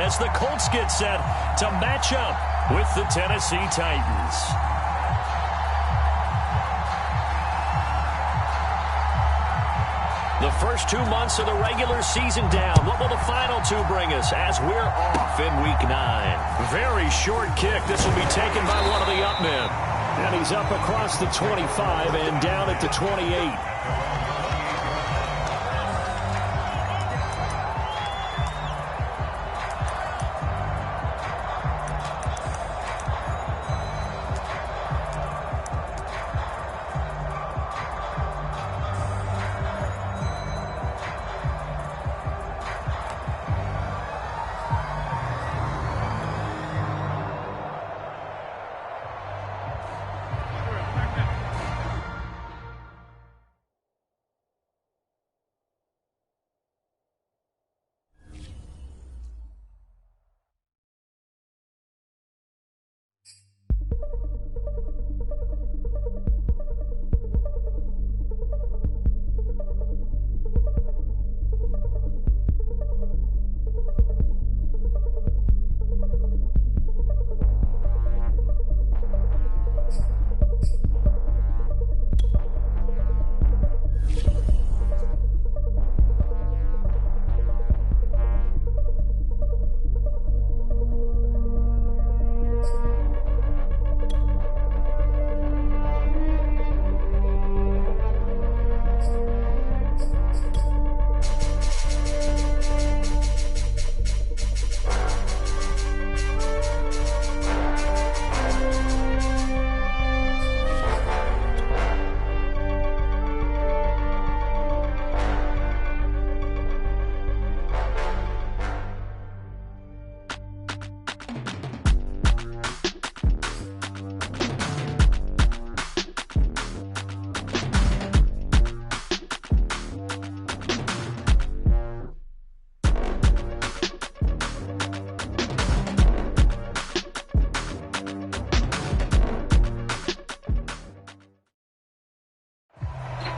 as the Colts get set to match up with the Tennessee Titans. The first 2 months of the regular season down. What will the final 2 bring us as we're off in Week 9? Very short kick. This will be taken by one of the up men. And he's up across the 25 and down at the 28.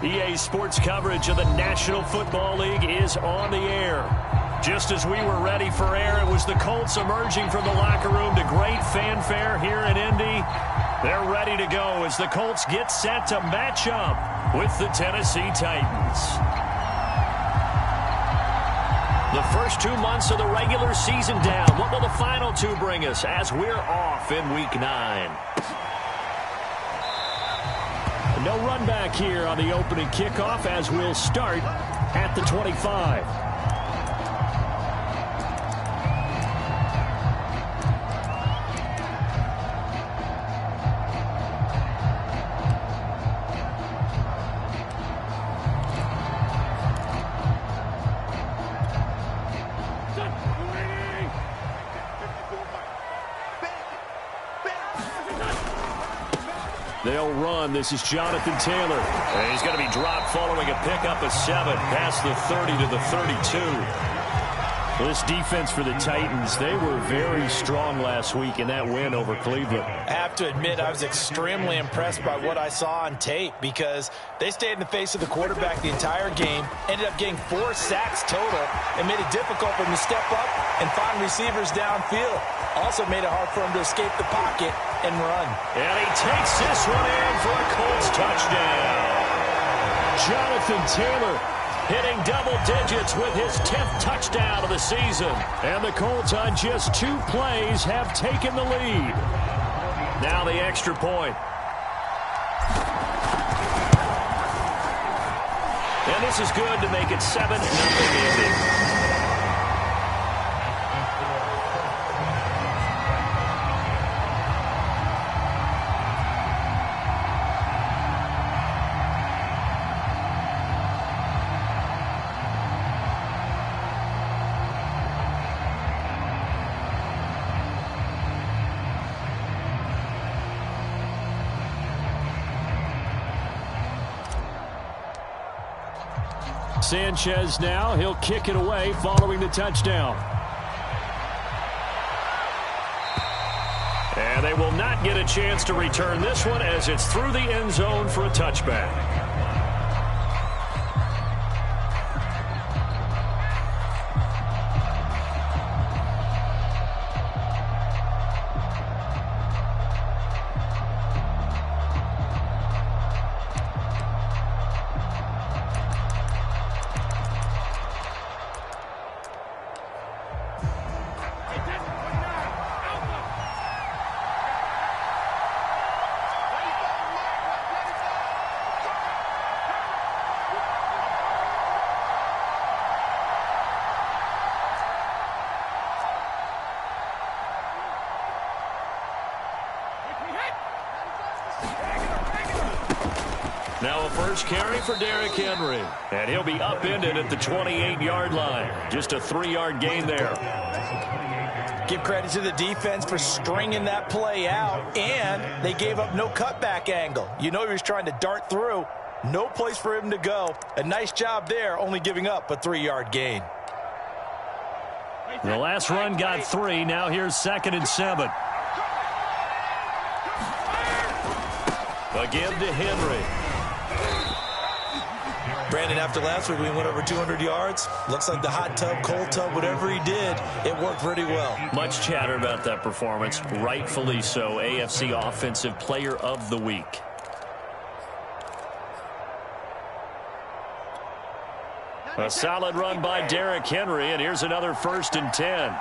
EA Sports coverage of the National Football League is on the air. Just as we were ready for air, it was the Colts emerging from the locker room to great fanfare here in Indy. They're ready to go as the Colts get set to match up with the Tennessee Titans. The first 2 months of the regular season down. What will the final 2 bring us as we're off in Week 9? No run back here on the opening kickoff as we'll start at the 25. They'll run. This is Jonathan Taylor. And he's going to be dropped following a pickup of 7 past the 30 to the 32. Well, this defense for the Titans, they were very strong last week in that win over Cleveland. I have to admit, I was extremely impressed by what I saw on tape because they stayed in the face of the quarterback the entire game, ended up getting 4 sacks total, and made it difficult for him to step up and find receivers downfield. Also made it hard for him to escape the pocket and run. And he takes this one in for a Colts touchdown. Jonathan Taylor hitting double digits with his 10th touchdown of the season. And the Colts on just 2 plays have taken the lead. Now the extra point. And this is good to make it 7-0 Indy. Sanchez now, he'll kick it away following the touchdown. And they will not get a chance to return this one as it's through the end zone for a touchback. Now a first carry for Derrick Henry. And he'll be upended at the 28-yard line. Just a 3-yard gain there. Give credit to the defense for stringing that play out, and they gave up no cutback angle. You know he was trying to dart through. No place for him to go. A nice job there, only giving up a 3-yard gain. The last run got 3. Now here's 2nd and 7. Again to Henry. Brandon, after last week, we went over 200 yards. Looks like the hot tub, cold tub, whatever he did, it worked pretty well. Much chatter about that performance. Rightfully so. AFC Offensive Player of the Week. A solid run by Derrick Henry, and here's another 1st and 10.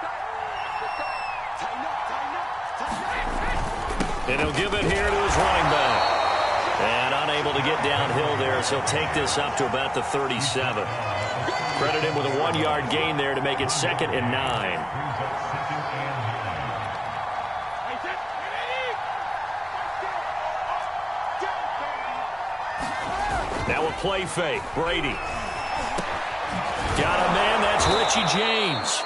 And he'll give it here to his running back. And unable to get downhill there, so he'll take this up to about the 37. Credit him with a 1-yard gain there to make it 2nd and 9. Now a play fake. Brady. Got a man, that's Richie James.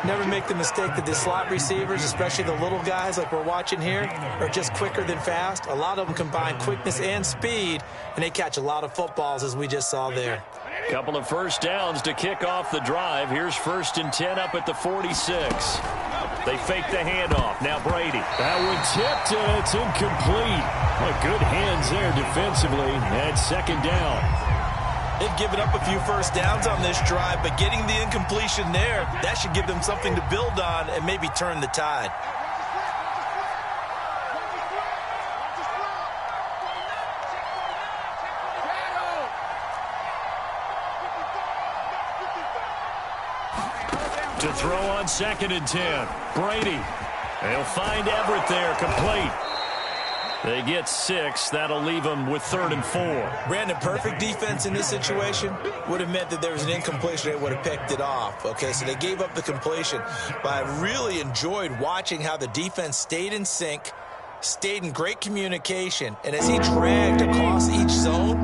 Never make the mistake that the slot receivers, especially the little guys like we're watching here, are just quicker than fast. A lot of them combine quickness and speed, and they catch a lot of footballs, as we just saw there. Couple of first downs to kick off the drive. Here's 1st and 10 up at the 46. They fake the handoff. Now Brady. That one tipped, and it's incomplete. Well, good hands there defensively. And 2nd down. They've given up a few first downs on this drive, but getting the incompletion there, that should give them something to build on and maybe turn the tide. To throw on 2nd and 10. Brady. They'll find Everett there, complete. They get 6. That'll leave them with 3rd and 4. Brandon, perfect defense in this situation would have meant that there was an incompletion. They would have picked it off. Okay, so they gave up the completion. But I really enjoyed watching how the defense stayed in sync, stayed in great communication. And as he dragged across each zone,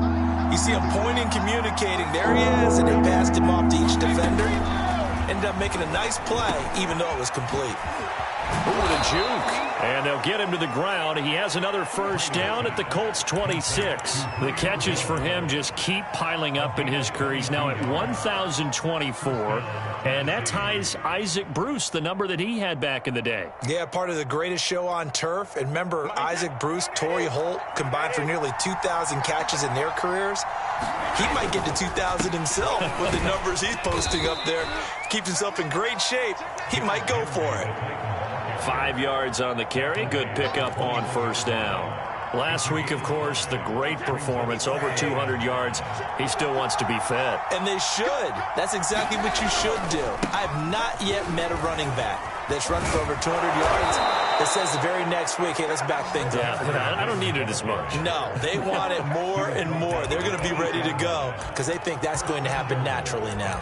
you see him pointing, communicating. There he is, and they passed him off to each defender. Ended up making a nice play, even though it was complete. Ooh, the juke. And they'll get him to the ground. He has another first down at the Colts 26. The catches for him just keep piling up in his career. He's now at 1,024. And that ties Isaac Bruce, the number that he had back in the day. Yeah, part of the greatest show on turf. And remember, Isaac Bruce, Torrey Holt combined for nearly 2,000 catches in their careers. He might get to 2,000 himself with the numbers he's posting up there. Keeps himself in great shape. He might go for it. 5 yards on the carry. Good pickup on 1st down. Last week, of course, the great performance, over 200 yards. He still wants to be fed. And they should. That's exactly what you should do. I have not yet met a running back that's run for over 200 yards that says the very next week, hey, let's back things up. I don't need it as much. No, they want it more and more. They're going to be ready to go because they think that's going to happen naturally now.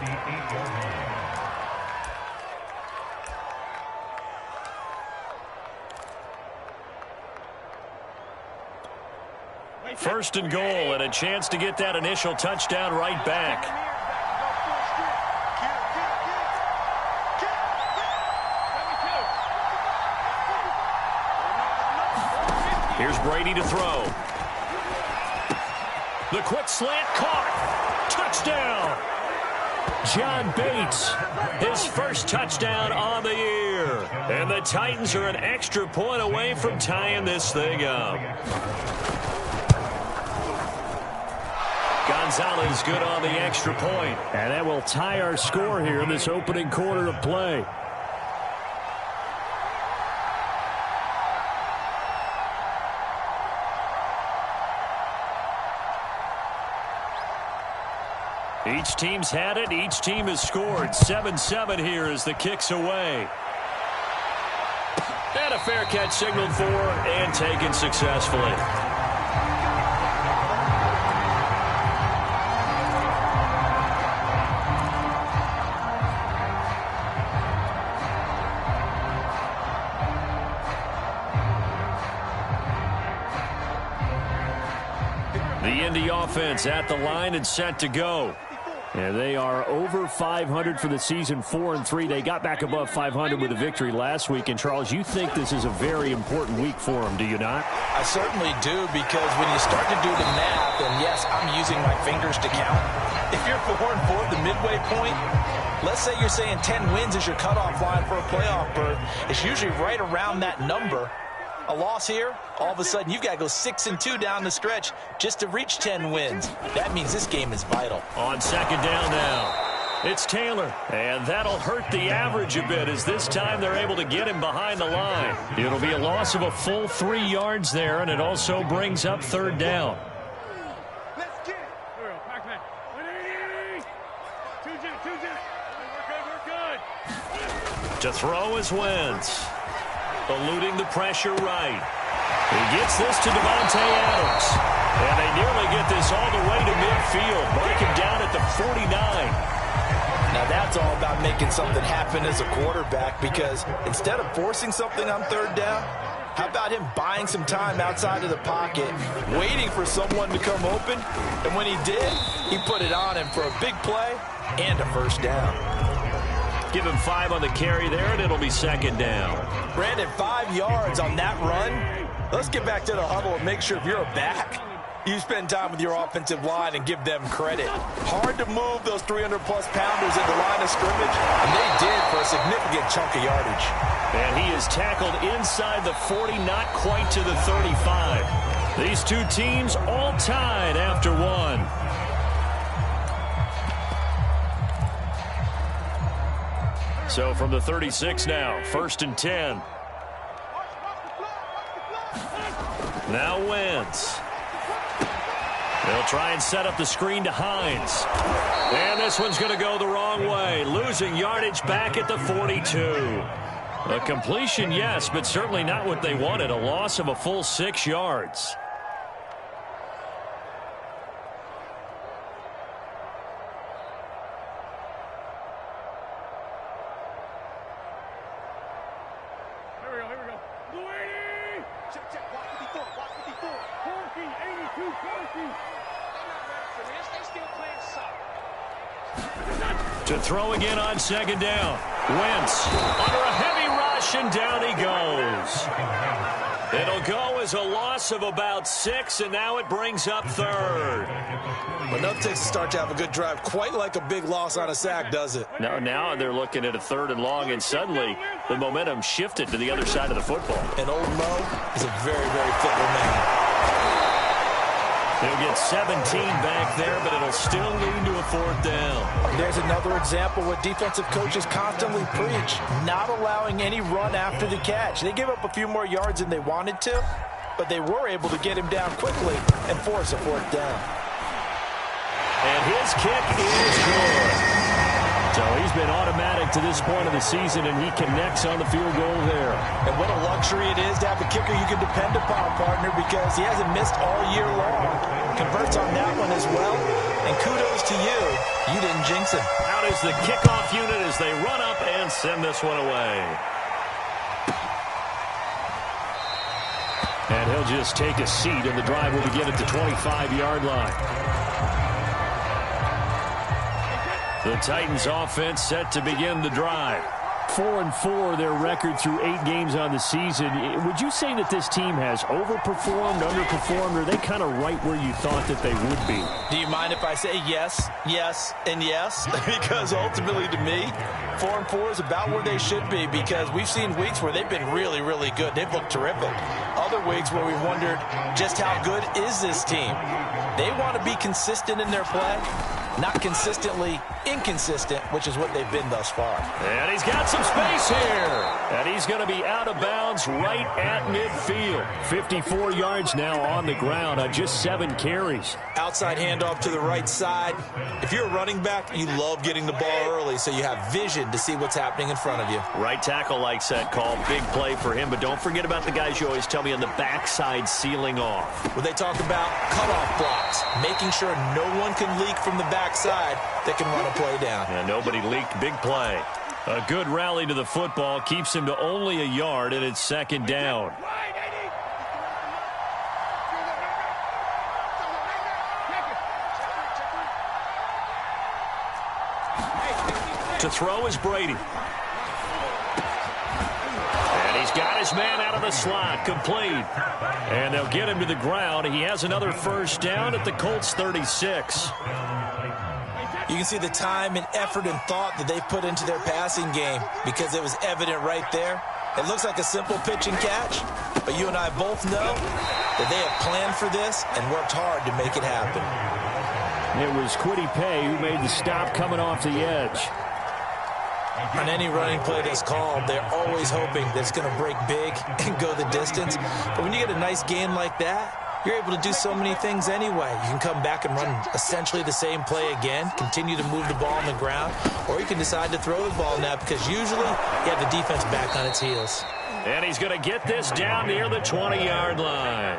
1st and goal, and a chance to get that initial touchdown right back. Here's Brady to throw. The quick slant caught. Touchdown. John Bates, his first touchdown on the year. And the Titans are an extra point away from tying this thing up. Gonzalez good on the extra point. And that will tie our score here in this opening quarter of play. Each team's had it. Each team has scored. 7-7 here as the kick's away. And a fair catch signaled for and taken successfully. Indy offense at the line and set to go. And they are over 500 for the season, 4-3. They got back above 500 with a victory last week. And, Charles, you think this is a very important week for them, do you not? I certainly do, because when you start to do the math, and yes, I'm using my fingers to count, if you're 4-4 the midway point, let's say you're saying 10 wins is your cutoff line for a playoff berth. It's usually right around that number. A loss here, all of a sudden you've got to go 6-2 down the stretch just to reach 10 wins. That means this game is vital. On second down now, it's Taylor. And that'll hurt the average a bit, as this time they're able to get him behind the line. It'll be a loss of a full 3 yards there, and it also brings up third down. To throw is Wentz. Eluding the pressure right. He gets this to Devontae Adams. And they nearly get this all the way to midfield. Mark him down at the 49. Now that's all about making something happen as a quarterback, because instead of forcing something on third down, how about him buying some time outside of the pocket, waiting for someone to come open, and when he did, he put it on him for a big play and a first down. Give him 5 on the carry there, and it'll be second down. Brandon, 5 yards on that run. Let's get back to the huddle and make sure if you're a back, you spend time with your offensive line and give them credit. Hard to move those 300-plus pounders at the line of scrimmage, and they did for a significant chunk of yardage. And he is tackled inside the 40, not quite to the 35. These two teams all tied after one. So from the 36 now, 1st and 10. Now Wentz. They'll try and set up the screen to Hines. And this one's going to go the wrong way. Losing yardage back at the 42. A completion, yes, but certainly not what they wanted. A loss of a full 6 yards. To throw again on second down. Wentz under a heavy rush, and down he goes. It'll go as a loss of about 6, and now it brings up third. But nothing takes a start to have a good drive quite like a big loss on a sack, does it? No, now they're looking at a 3rd and long, and suddenly the momentum shifted to the other side of the football. And old Mo is a very, very fickle man. He'll get 17 back there, but it'll still lead to a 4th down. There's another example what defensive coaches constantly preach, not allowing any run after the catch. They gave up a few more yards than they wanted to, but they were able to get him down quickly and force a 4th down. And his kick is good. So he's been automatic to this point of the season, and he connects on the field goal there. And what a luxury it is to have a kicker you can depend upon, partner, because he hasn't missed all year long. Converts on that one as well. And kudos to you. You didn't jinx him. Out is the kickoff unit as they run up and send this one away. And he'll just take a seat, and the drive will begin at the 25-yard line. The Titans offense set to begin the drive. 4-4 their record through 8 games on the season. Would you say that this team has overperformed, underperformed, or are they kind of right where you thought that they would be? Do you mind if I say yes, yes, and yes? Because ultimately to me, 4-4 is about where they should be, because we've seen weeks where they've been really, really good. They've looked terrific. Other weeks where we wondered just how good is this team. They want to be consistent in their play, not consistently inconsistent, which is what they've been thus far. And he's got some space here. And he's going to be out of bounds right at midfield. 54 yards now on the ground on just 7 carries. Outside handoff to the right side. If you're a running back, you love getting the ball early so you have vision to see what's happening in front of you. Right tackle likes that call. Big play for him. But don't forget about the guys you always tell me on the backside sealing off. When they talk about cutoff blocks, making sure no one can leak from the backside that can run a play down. And nobody leaked. Big play. A good rally to the football keeps him to only a yard, and it's second down. To throw is Brady. And he's got his man out of the slot, complete. And they'll get him to the ground. He has another first down at the Colts 36. You can see the time and effort and thought that they've put into their passing game because it was evident right there. It looks like a simple pitch and catch, but you and I both know that they have planned for this and worked hard to make it happen. It was Kwity Paye who made the stop coming off the edge. On any running play that's called, they're always hoping that it's going to break big and go the distance. But when you get a nice gain like that, you're able to do so many things anyway. You can come back and run essentially the same play again, continue to move the ball on the ground, or you can decide to throw the ball now because usually you have the defense back on its heels. And he's going to get this down near the 20-yard line.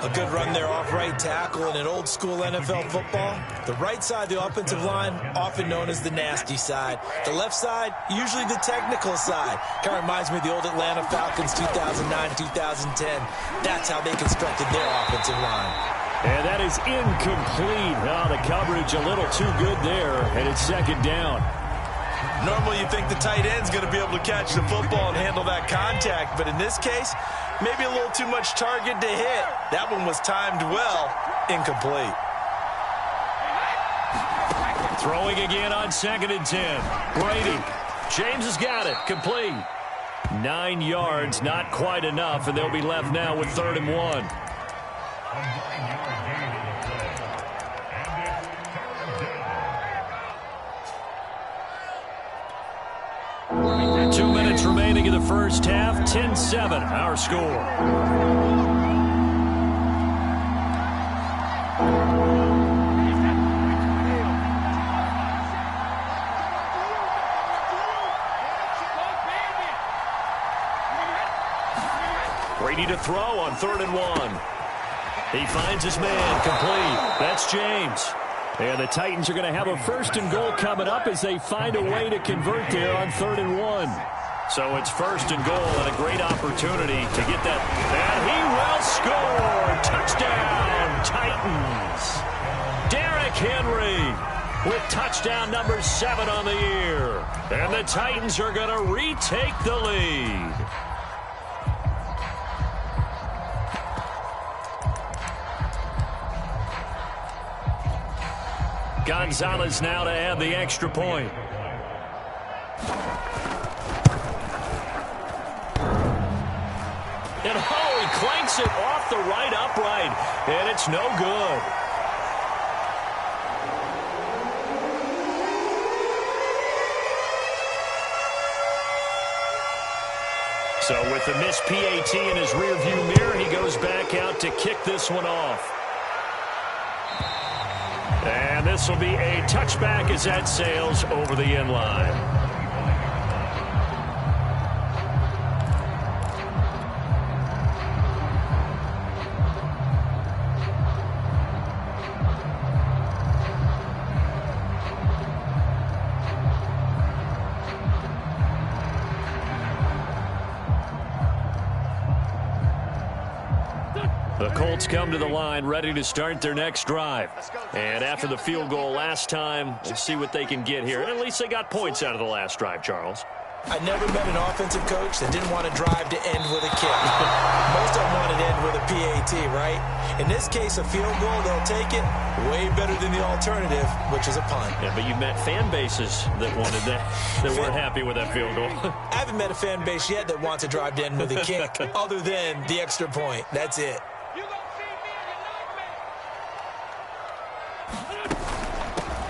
A good run there off right tackle in an old-school NFL football. The right side of the offensive line, often known as the nasty side. The left side, usually the technical side. Kind of reminds me of the old Atlanta Falcons 2009-2010. That's how they constructed their offensive line. And that is incomplete. Oh, the coverage a little too good there, and it's second down. Normally you think the tight end's going to be able to catch the football and handle that contact, but in this case, maybe a little too much target to hit. That one was timed well, incomplete. Throwing again on 2nd and 10. Brady. James has got it. Complete. 9 yards, not quite enough, and they'll be left now with 3rd and 1. 2 minutes remaining in the first half. 10-7, our score. Brady to throw on 3rd and 1. He finds his man, complete. That's James. And the Titans are going to have a 1st and goal coming up as they find a way to convert there on 3rd and 1. So it's 1st and goal and a great opportunity to get that. And he will score. Touchdown, Titans. Derrick Henry with touchdown number 7 on the year. And the Titans are going to retake the lead. Gonzalez now to add the extra point. And he clanks it off the right upright, and it's no good. So with the missed PAT in his rearview mirror, he goes back out to kick this one off. And this will be a touchback as that sails over the end line. The Colts come to the line ready to start their next drive. And after the field goal last time, we'll see what they can get here. And at least they got points out of the last drive, Charles. I never met an offensive coach that didn't want to drive to end with a kick. Most of them wanted to end with a PAT, right? In this case, a field goal, they'll take it way better than the alternative, which is a punt. Yeah, but you met fan bases that wanted that, that weren't happy with that field goal. I haven't met a fan base yet that wants to drive to end with a kick other than the extra point. That's it.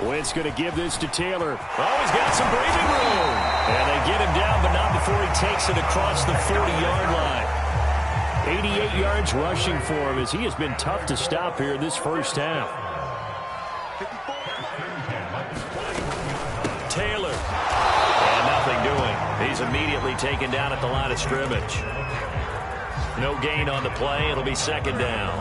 Wentz going to give this to Taylor. Oh, he's got some breathing room. And they get him down, but not before he takes it across the 40-yard line. 88 yards rushing for him as he has been tough to stop here in this first half. Taylor. And nothing doing. He's immediately taken down at the line of scrimmage. No gain on the play. It'll be 2nd down.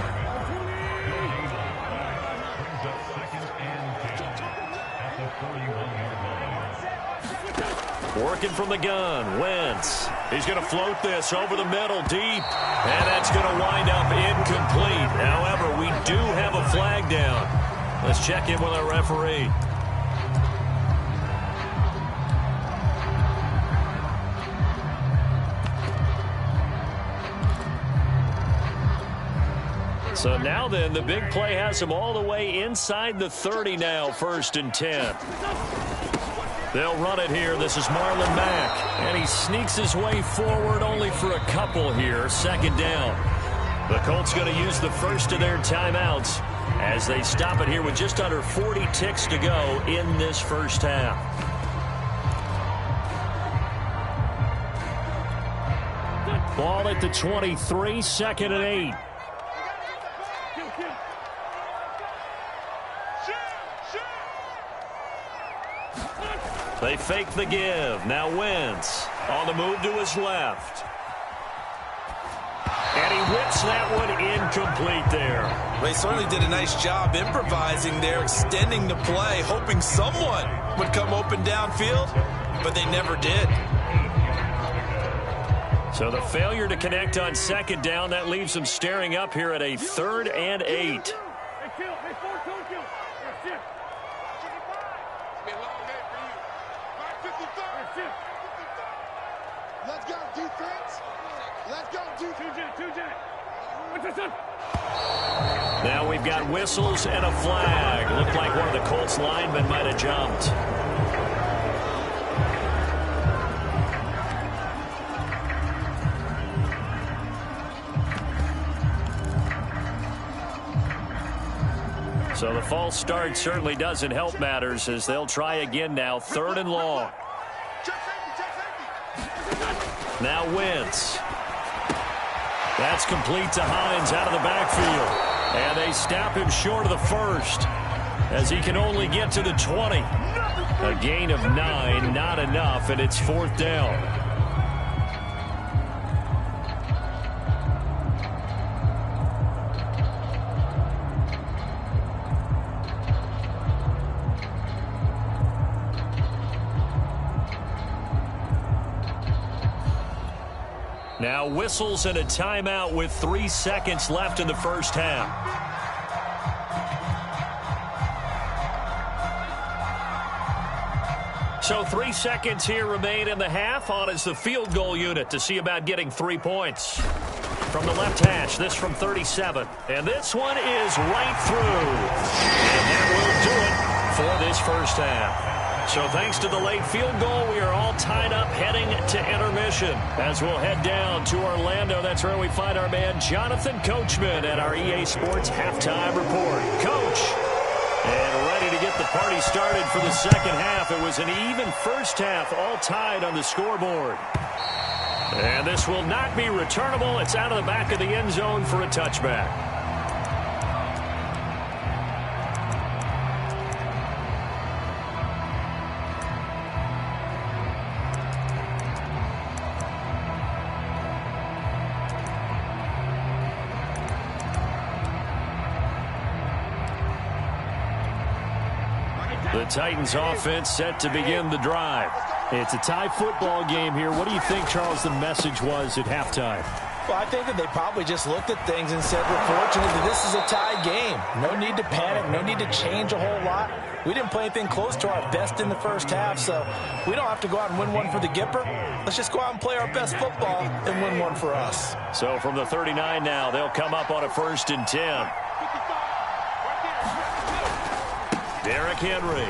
Working from the gun, Wentz. He's going to float this over the middle, deep. And that's going to wind up incomplete. However, we do have a flag down. Let's check in with our referee. So now then, the big play has him all the way inside the 30 now, 1st and 10. They'll run it here. This is Marlon Mack. And he sneaks his way forward only for a couple here. 2nd down. The Colts going to use the first of their timeouts as they stop it here with just under 40 ticks to go in this first half. Ball at the 23, 2nd and 8. They fake the give. Now Wentz on the move to his left. And he whips that one incomplete there. They certainly did a nice job improvising there, extending the play, hoping someone would come open downfield, but they never did. So the failure to connect on 2nd down, that leaves them staring up here at a 3rd and 8. Let's go, defense. Let's go, defense. Now we've got whistles and a flag. Looked like one of the Colts linemen might have jumped. So the false start certainly doesn't help matters as they'll try again now. 3rd and long. Now Wentz. That's complete to Hines out of the backfield. And they snap him short of the 1st as he can only get to the 20. A gain of 9, not enough, and it's 4th down. Now whistles and a timeout with 3 seconds left in the first half. So 3 seconds here remain in the half. On is the field goal unit to see about getting 3 points. From the left hash, this from 37. And this one is right through. And that will do it for this first half. So thanks to the late field goal, we are all tied up heading to intermission. As we'll head down to Orlando, that's where we find our man Jonathan Coachman at our EA Sports Halftime Report. Coach, and ready to get the party started for the second half. It was an even first half, all tied on the scoreboard. And this will not be returnable. It's out of the back of the end zone for a touchback. The Titans offense set to begin the drive. It's a tie football game here. What do you think, Charles, the message was at halftime? Well, I think that they probably just looked at things and said, we're fortunate that this is a tie game. No need to panic, no need to change a whole lot. We didn't play anything close to our best in the first half, so we don't have to go out and win one for the Gipper. Let's just go out and play our best football and win one for us. So from the 39 now, they'll come up on a 1st and 10. Derrick Henry.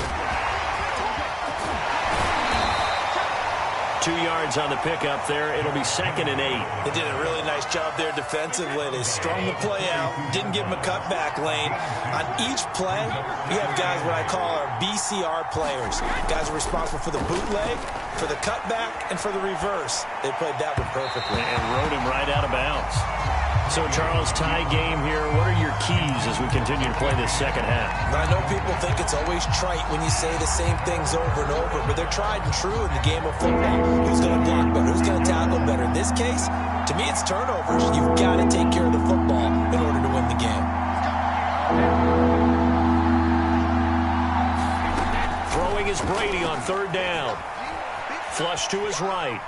2 yards on the pickup there. It'll be 2nd and 8. They did a really nice job there defensively. They strung the play out, didn't give him a cutback lane. On each play, we have guys what I call our BCR players. Guys are responsible for the bootleg, for the cutback, and for the reverse. They played that one perfectly. And rode him right out of bounds. So, Charles, tie game here. What are your keys as we continue to play this second half? I know people think it's always trite when you say the same things over and over, but they're tried and true in the game of football. Who's going to block better? Who's going to tackle better? In this case, to me, it's turnovers. You've got to take care of the football in order to win the game. Throwing is Brady on 3rd down. Flush to his right.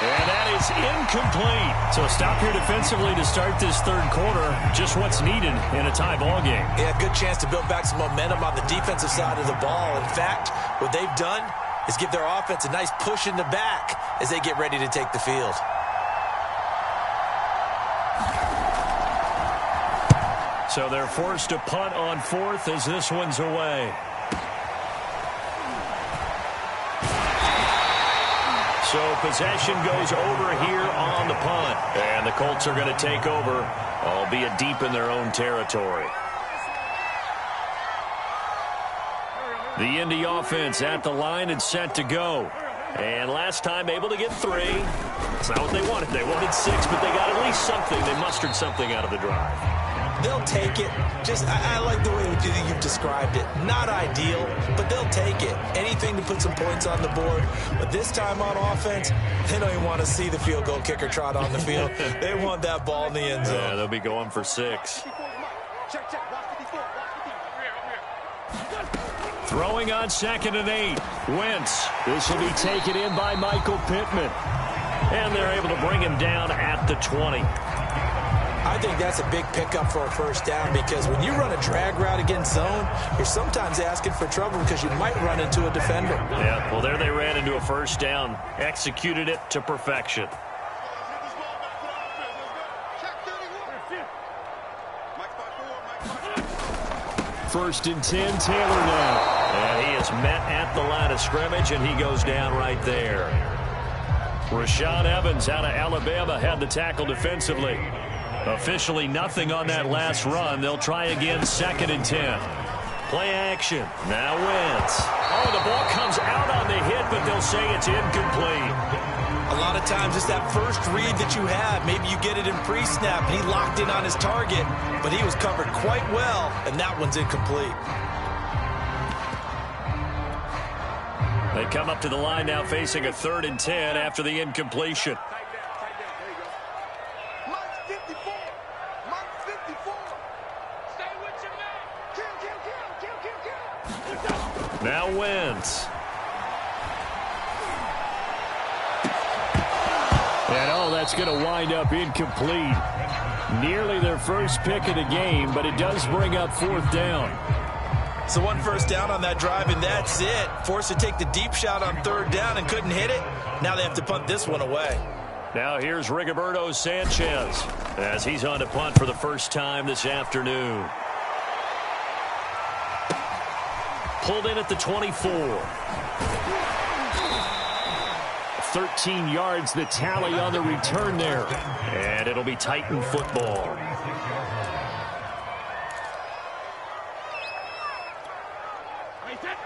And that is incomplete. So a stop here defensively to start this third quarter. Just what's needed in a tie ball game. Yeah, good chance to build back some momentum on the defensive side of the ball. In fact, what they've done is give their offense a nice push in the back as they get ready to take the field. So they're forced to punt on 4th as this one's away. So possession goes over here on the punt. And the Colts are going to take over, albeit deep in their own territory. The Indy offense at the line and set to go. And last time able to get 3. It's not what they wanted. They wanted 6, but they got at least something. They mustered something out of the drive. They'll take it. I like the way you've described it. Not ideal, but they'll take it. Anything to put some points on the board. But this time on offense, they don't even want to see the field goal kicker trot on the field. They want that ball in the end zone. Yeah, they'll be going for 6. Throwing on 2nd and 8. Wentz. This will be taken in by Michael Pittman. And they're able to bring him down at the 20. I think that's a big pickup for a first down because when you run a drag route against zone, you're sometimes asking for trouble because you might run into a defender. Yeah, well, there they ran into a first down. Executed it to perfection. First and 10, Taylor now. And he is met at the line of scrimmage, and he goes down right there. Rashaan Evans out of Alabama had the tackle defensively. Officially nothing on that last run. They'll try again, 2nd and 10. Play action. Now Wentz. Oh, the ball comes out on the hit, but they'll say it's incomplete. A lot of times it's that first read that you have. Maybe you get it in pre-snap, and he locked in on his target, but he was covered quite well, and that one's incomplete. They come up to the line now facing a 3rd and 10 after the incompletion. Now Wentz. And oh, that's going to wind up incomplete. Nearly their first pick of the game, but it does bring up 4th down. So one first down on that drive, and that's it. Forced to take the deep shot on 3rd down and couldn't hit it. Now they have to punt this one away. Now here's Rigoberto Sanchez as he's on to punt for the first time this afternoon. Pulled in at the 24. 13 yards the tally on the return there. And it'll be Titan football.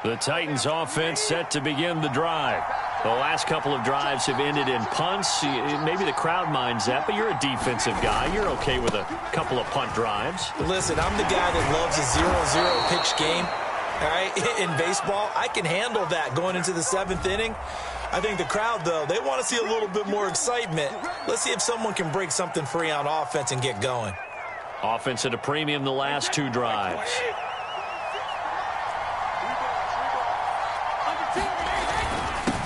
The Titans offense set to begin the drive. The last couple of drives have ended in punts. Maybe the crowd minds that, but you're a defensive guy. You're okay with a couple of punt drives. Listen, I'm the guy that loves a 0-0 pitch game. All right, in baseball, I can handle that going into the 7th inning. I think the crowd, though, they want to see a little bit more excitement. Let's see if someone can break something free on offense and get going. Offense at a premium the last 2 drives.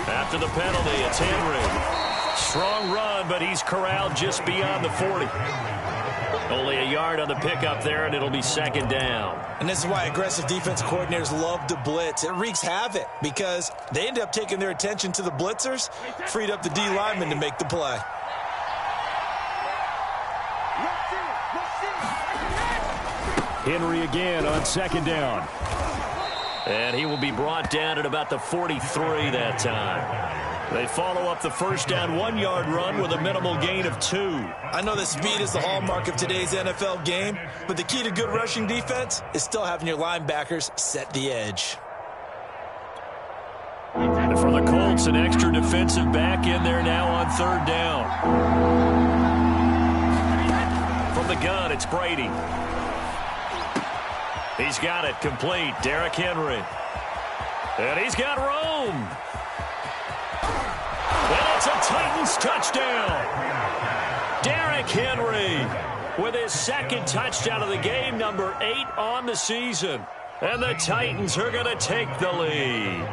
After the penalty, it's Henry. Strong run, but he's corralled just beyond the 40. Only a yard on the pickup there, and it'll be 2nd down. And this is why aggressive defense coordinators love to blitz. It wreaks havoc because they end up taking their attention to the blitzers, freed up the D lineman to make the play. Henry again on 2nd down. And he will be brought down at about the 43 that time. They follow up the first down 1-yard run with a minimal gain of 2. I know that speed is the hallmark of today's NFL game, but the key to good rushing defense is still having your linebackers set the edge. And for the Colts, an extra defensive back in there now on 3rd down. From the gun, it's Brady. He's got it complete. Derrick Henry. And he's got room. And it's a Titans touchdown. Derrick Henry with his 2nd touchdown of the game, number 8 on the season. And the Titans are going to take the lead.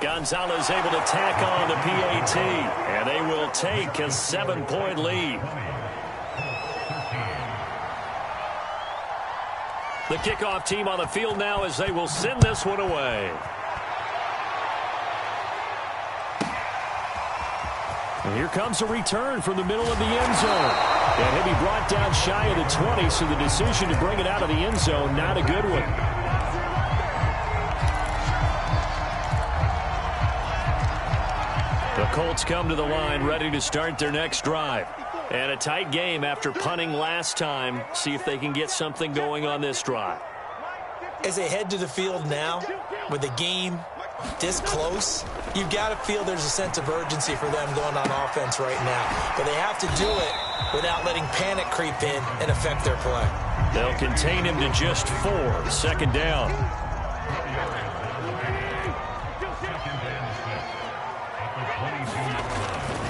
Gonzalez able to tack on the PAT, and they will take a 7-point lead. The kickoff team on the field now as they will send this one away. And here comes a return from the middle of the end zone. And he'll be brought down shy of the 20, so the decision to bring it out of the end zone, not a good one. The Colts come to the line, ready to start their next drive. And a tight game after punting last time. See if they can get something going on this drive. As they head to the field now, with the game this close, you've got to feel there's a sense of urgency for them going on offense right now. But they have to do it without letting panic creep in and affect their play. They'll contain him to just 4. Second down.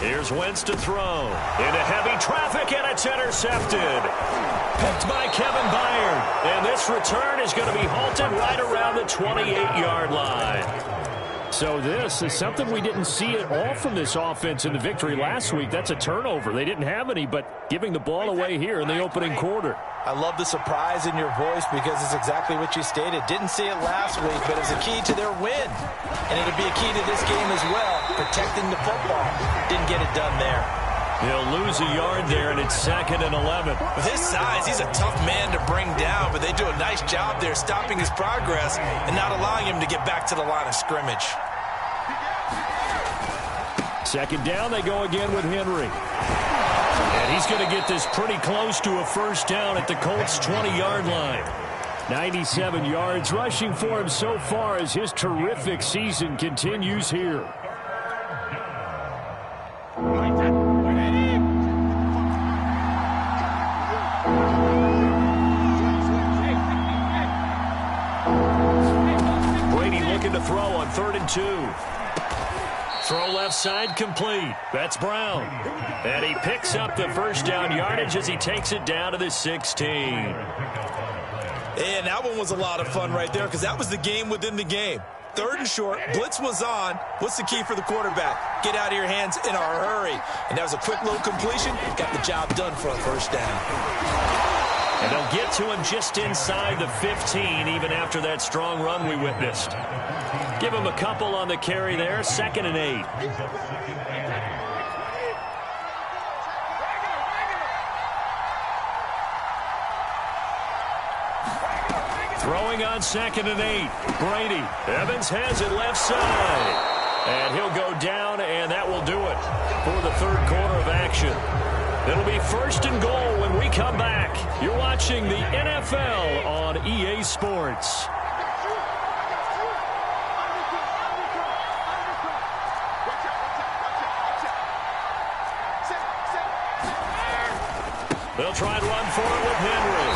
Here's Wentz to throw. Into heavy traffic, and it's intercepted. Picked by Kevin Byard. And this return is going to be halted right around the 28-yard line. So this is something we didn't see at all from this offense in the victory last week. That's a turnover. They didn't have any, but giving the ball away here in the opening quarter. I love the surprise in your voice because it's exactly what you stated. Didn't see it last week, but it's a key to their win. And it'll be a key to this game as well, protecting the football. Didn't get it done there. He'll lose a yard there, and it's 2nd and 11. With his size, he's a tough man to bring down, but they do a nice job there stopping his progress and not allowing him to get back to the line of scrimmage. Second down, they go again with Henry. And he's going to get this pretty close to a first down at the Colts' 20-yard line. 97 yards rushing for him so far as his terrific season continues here. Brady looking to throw on 3rd and 2. Throw left side complete. That's Brown. And he picks up the first down yardage as he takes it down to the 16. And that one was a lot of fun right there because that was the game within the game. 3rd and short, blitz was on. What's the key for the quarterback? Get out of your hands in a hurry. And that was a quick little completion. Got the job done for a first down. And they'll get to him just inside the 15 even after that strong run we witnessed. Give him a couple on the carry there. 2nd and 8. Throwing on 2nd and 8. Brady. Evans has it left side. And he'll go down, and that will do it for the 3rd quarter of action. It'll be 1st and goal when we come back. You're watching the NFL on EA Sports. They'll try and run for it with Henry.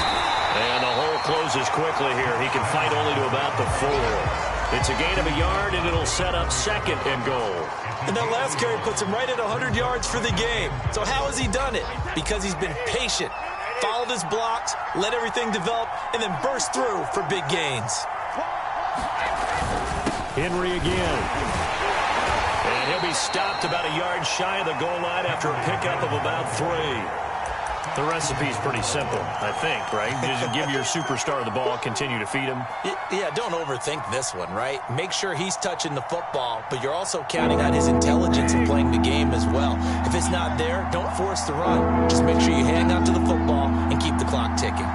And the hole closes quickly here. He can fight only to about the 4. It's a gain of a yard, and it'll set up 2nd and goal. And that last carry puts him right at 100 yards for the game. So how has he done it? Because he's been patient, followed his blocks, let everything develop, and then burst through for big gains. Henry again. And he'll be stopped about a yard shy of the goal line after a pickup of about 3. The recipe's pretty simple, I think, right? Just give your superstar the ball, continue to feed him. Yeah, don't overthink this one, right? Make sure he's touching the football, but you're also counting on his intelligence in playing the game as well. If it's not there, don't force the run. Just make sure you hang on to the football and keep the clock ticking.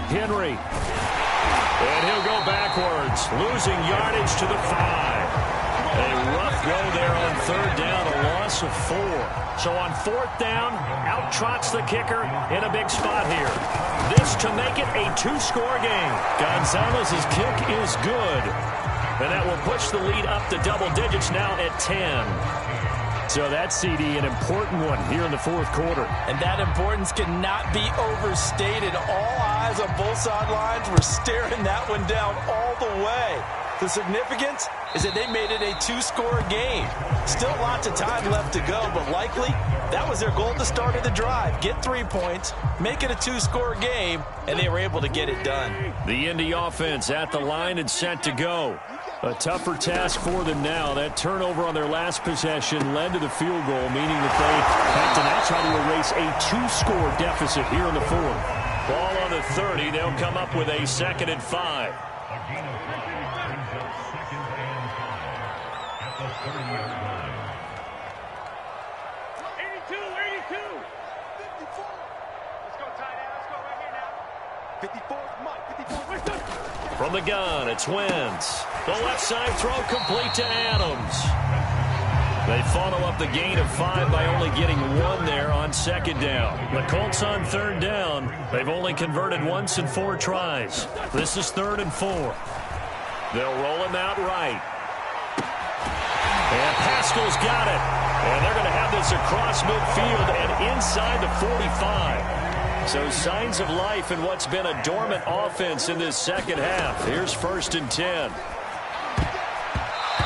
Henry. And he'll go backwards, losing yardage to the 5. A rough go there on 3rd down, a loss of 4. So on 4th down, out trots the kicker in a big spot here. This to make it a 2-score game. Gonzalez's kick is good. And that will push the lead up to double digits now at 10. So that CD, an important one here in the 4th quarter. And that importance cannot be overstated. All eyes on both sidelines were staring that one down all the way. The significance is that they made it a 2-score game. Still lots of time left to go, but likely that was their goal at the start of the drive. Get 3 points, make it a 2-score game, and they were able to get it done. The Indy offense at the line and set to go. A tougher task for them now. That turnover on their last possession led to the field goal, meaning that they have to now try to erase a 2-score deficit here in the 4th. Ball on the 30. They'll come up with a 2nd and 5. From the gun, it's Wentz. The left side throw complete to Adams. They follow up the gain of 5 by only getting 1 there on second down. The Colts on third down. They've only converted once in 4 tries. This is 3rd and 4. They'll roll him out right. And Pascal's got it. And they're going to have this across midfield and inside the 45. So signs of life in what's been a dormant offense in this second half. Here's 1st and 10.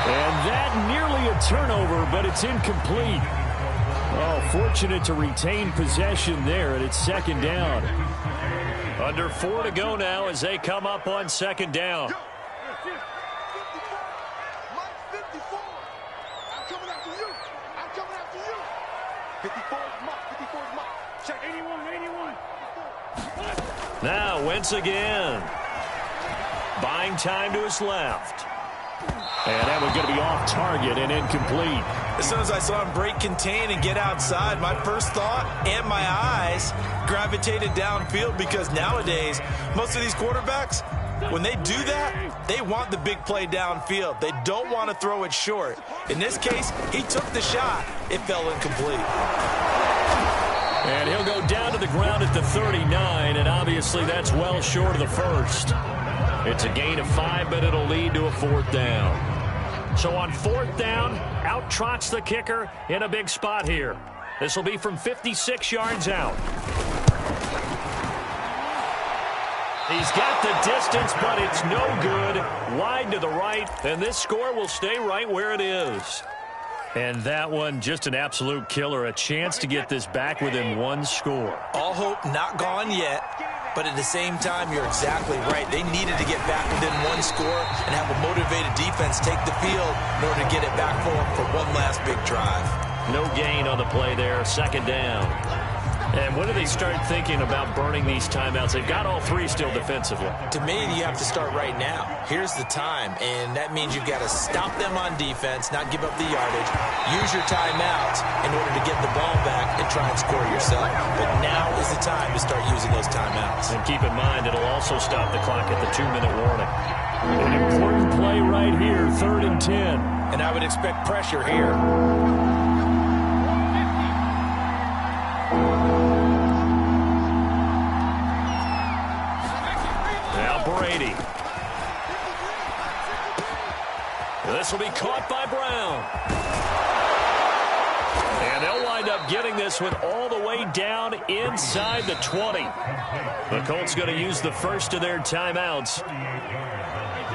And that nearly a turnover, but it's incomplete. Oh, fortunate to retain possession there, and it's 2nd down. Under 4 to go now as they come up on 2nd down. 54. I'm coming after you. I'm coming after you. 54 is Mike. 54 is Mike. Check 81. Now Wentz again. Buying time to his left. And that was going to be off target and incomplete. As soon as I saw him break contain and get outside, my first thought and my eyes gravitated downfield, because nowadays, most of these quarterbacks, when they do that, they want the big play downfield. They don't want to throw it short. In this case, he took the shot. It fell incomplete. And he'll go down to the ground at the 39, and obviously that's well short of the first. It's a gain of 5, but it'll lead to a 4th down. So on 4th down, out trots the kicker in a big spot here. This will be from 56 yards out. He's got the distance, but it's no good. Wide to the right, and this score will stay right where it is. And that one, just an absolute killer. A chance to get this back within 1 score. All hope not gone yet, but at the same time, you're exactly right. They needed to get back within 1 score and have a motivated defense take the field in order to get it back for them for one last big drive. No gain on the play there, 2nd down. And when do they start thinking about burning these timeouts? They've got all 3 still defensively. To me, you have to start right now. Here's the time, and that means you've got to stop them on defense, not give up the yardage, use your timeouts in order to get the ball back and try and score yourself. But now is the time to start using those timeouts. And keep in mind, it'll also stop the clock at the 2-minute warning. An important play right here, 3rd and 10. And I would expect pressure here. Brady. This will be caught by Brown. And they'll wind up getting this one all the way down inside the 20. The Colts going to use the first of their timeouts.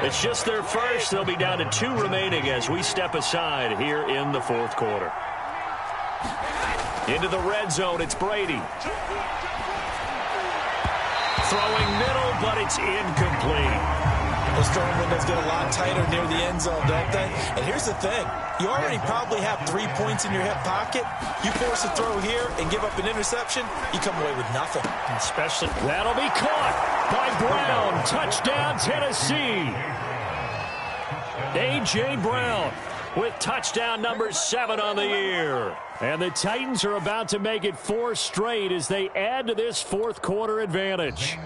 It's just their first. They'll be down to 2 remaining as we step aside here in the 4th quarter. Into the red zone, it's Brady. Throwing middle, but it's incomplete. Those throwing windows get a lot tighter near the end zone, don't they? And here's the thing. You already probably have 3 points in your hip pocket. You force a throw here and give up an interception, you come away with nothing. Especially, that'll be caught by Brown. Touchdown, Tennessee. A.J. Brown with touchdown number 7 on the year. And the Titans are about to make it 4 straight as they add to this 4th quarter advantage.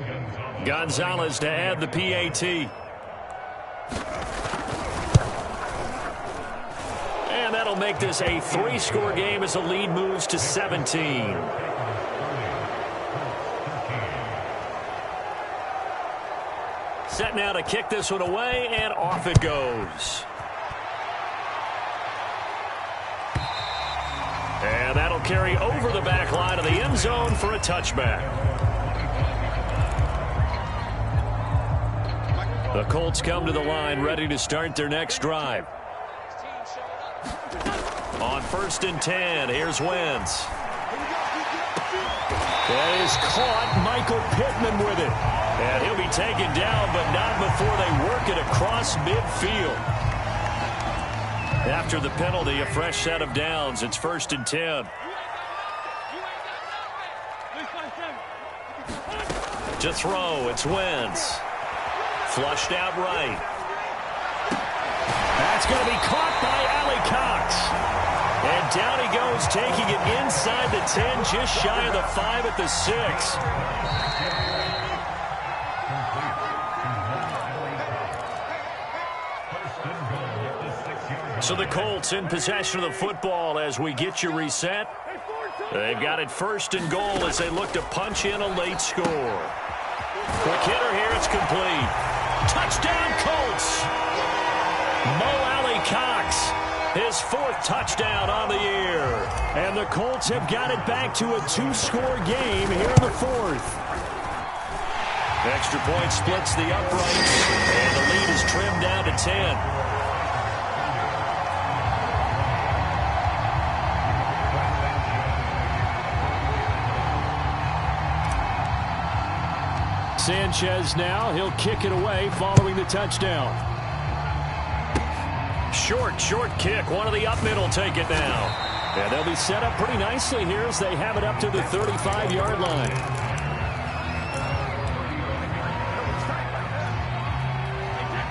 Gonzalez to add the PAT. And that'll make this a 3-score game as the lead moves to 17. Set now to kick this one away, and off it goes. And that'll carry over the back line of the end zone for a touchback. The Colts come to the line ready to start their next drive. On 1st and 10, here's Wentz. That is caught. Michael Pittman with it. And he'll be taken down, but not before they work it across midfield. After the penalty, a fresh set of downs. It's 1st and 10. To throw, it's Wentz. Flushed out right. That's going to be caught by Ali Cox. And down he goes, taking it inside the 10, just shy of the 5 at the 6. So the Colts in possession of the football as we get you reset. They've got it 1st and goal as they look to punch in a late score. Quick hitter here, it's complete. Touchdown, Colts! Mo Alley Cox, his 4th touchdown on the year. And the Colts have got it back to a 2-score game here in the 4th. Extra point splits the uprights, and the lead is trimmed down to 10. Sanchez now, he'll kick it away following the touchdown. Short kick. One of the up mid will take it now. And they'll be set up pretty nicely here as they have it up to the 35-yard line.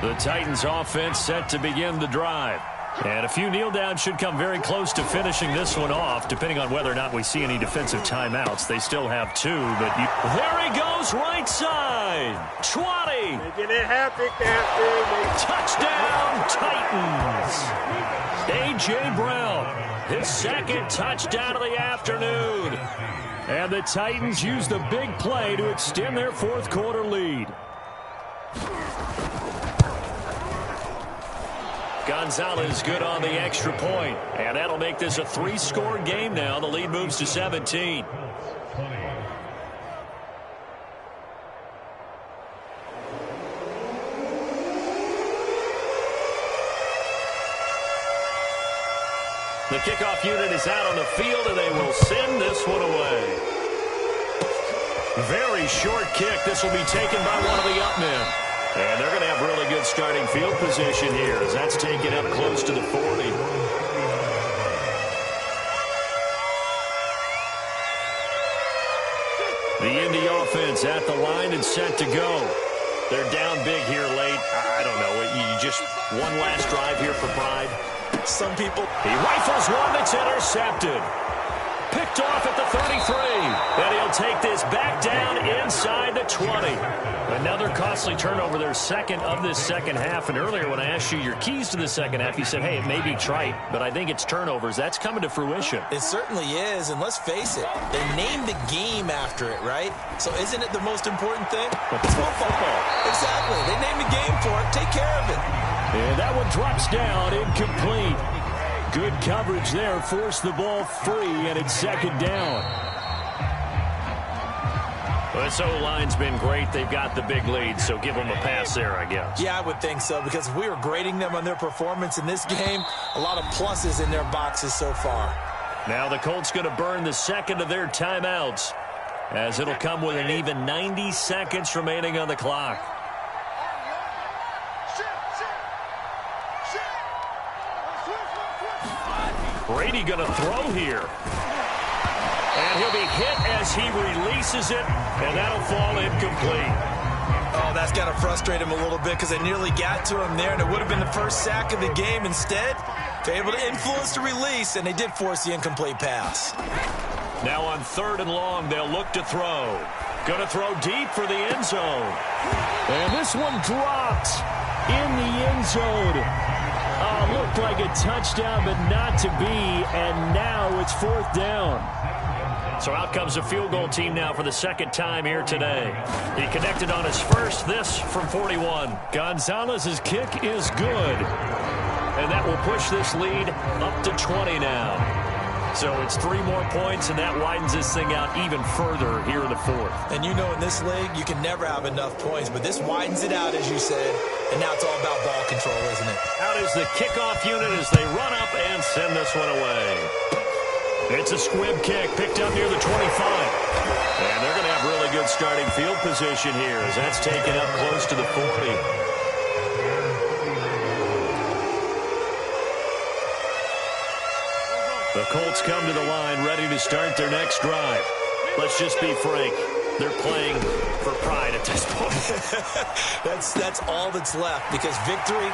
The Titans offense set to begin the drive. And a few kneel downs should come very close to finishing this one off, depending on whether or not we see any defensive timeouts. They still have 2, but there he goes, right side. 20. Touchdown, Titans. A.J. Brown, his 2nd touchdown of the afternoon. And the Titans use the big play to extend their 4th quarter lead. Gonzalez good on the extra point, and that'll make this a 3-score game now. The lead moves to 17. The kickoff unit is out on the field, and they will send this one away. Very short kick. This will be taken by one of the up men. And they're going to have really good starting field position here as that's taken up close to the 40. The Indy offense at the line and set to go. They're down big here late. I don't know. You just one last drive here for pride. Some people. He rifles one that's intercepted. Picked off at the 33. And he'll take this back down inside the 20. Another costly turnover, their 2nd of this second half. And earlier when I asked you your keys to the second half, you said, hey, it may be trite, but I think it's turnovers. That's coming to fruition. It certainly is, and let's face it, they named the game after it, right? So isn't it the most important thing? It's football. Exactly. They named the game for it. Take care of it. And that one drops down, incomplete. Good coverage there, forced the ball free, and it's 2nd down. This O-line's been great. They've got the big lead, so give them a pass there, I guess. Yeah, I would think so, because if we were grading them on their performance in this game, a lot of pluses in their boxes so far. Now the Colts going to burn the 2nd of their timeouts, as it'll come with an even 90 seconds remaining on the clock. Brady going to throw here. And he'll be hit as he releases it, and that'll fall incomplete. Oh, that's got to frustrate him a little bit because they nearly got to him there, and it would have been the first sack of the game. Instead, they're able to influence the release, and they did force the incomplete pass. Now on 3rd and long, they'll look to throw. Going to throw deep for the end zone. And this one dropped in the end zone. Looked like a touchdown, but not to be, and now it's 4th down. So out comes the field goal team now for the 2nd time here today. He connected on his first, this from 41. Gonzalez's kick is good, and that will push this lead up to 20 now. So it's 3 more points, and that widens this thing out even further here in the 4th. And you know in this league, you can never have enough points, but this widens it out, as you said, and now it's all about ball control, isn't it? Out is the kickoff unit as they run up and send this one away. It's a squib kick picked up near the 25. And they're going to have really good starting field position here as that's taken up close to the 40. The Colts come to the line ready to start their next drive. Let's just be frank. they're playing for pride at this point. That's all that's left, because victory,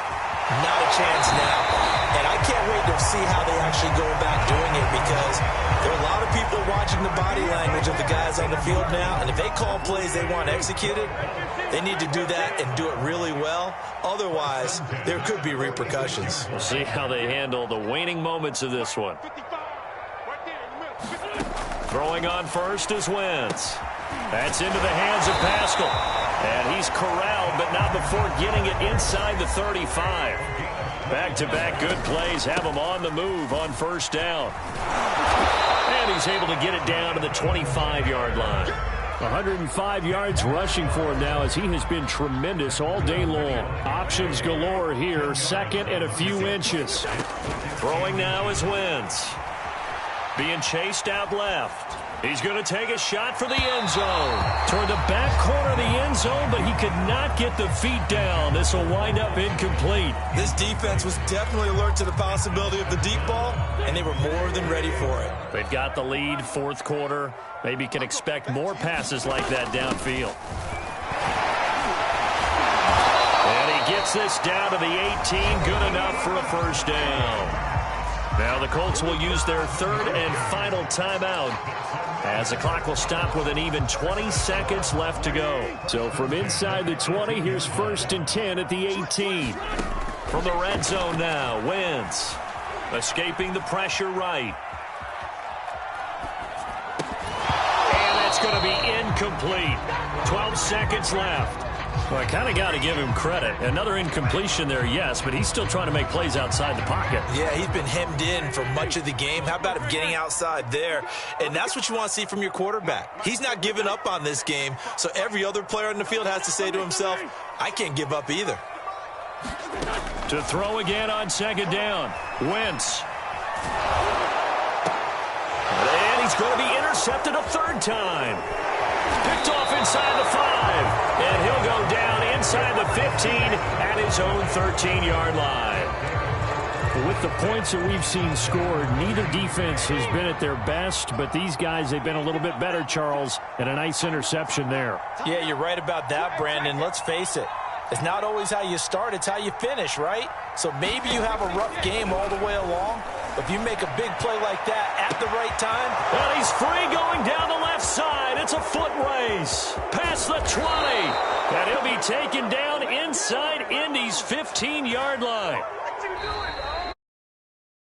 not a chance now. And I can't wait to see how they actually go about doing it, because there are a lot of people watching the body language of the guys on the field now, and if they call plays they want executed, they need to do that and do it really well. Otherwise, there could be repercussions. We'll see how they handle the waning moments of this one. Throwing on first is Wentz. That's into the hands of Pascal. And he's corralled, but not before getting it inside the 35. Back-to-back good plays have him on the move on first down. And he's able to get it down to the 25-yard line. 105 yards rushing for him now, as he has been tremendous all day long. Options galore here, second and a few inches. Throwing now is Wentz. Being chased out left. He's going to take a shot for the end zone. Toward the back corner of the end zone, but he could not get the feet down. This will wind up incomplete. This defense was definitely alert to the possibility of the deep ball, and they were more than ready for it. They've got the lead, fourth quarter. Maybe can expect more passes like that downfield. And he gets this down to the 18. Good enough for a first down. Now the Colts will use their third and final timeout, as the clock will stop with an even 20 seconds left to go. So from inside the 20, here's first and 10 at the 18. From the red zone now, Wentz escaping the pressure right. And that's going to be incomplete. 12 seconds left. Well, I kind of got to give him credit. Another incompletion there, yes, but he's still trying to make plays outside the pocket. Yeah, he's been hemmed in for much of the game. How about him getting outside there? And that's what you want to see from your quarterback. He's not giving up on this game, so every other player on the field has to say to himself, I can't give up either. To throw again on second down, Wentz. And he's going to be intercepted a third time. Picked off inside the 5. And he'll go down inside the 15 at his own 13-yard line. With the points that we've seen scored, neither defense has been at their best, but these guys, they've been a little bit better, Charles, and a nice interception there. Yeah, you're right about that, Brandon. Let's face it. It's not always how you start, it's how you finish, right? So maybe you have a rough game all the way along, but if you make a big play like that at the right time. And he's free going down the left side. It's a foot race. Past the 20. And he'll be taken down inside Indy's 15-yard line.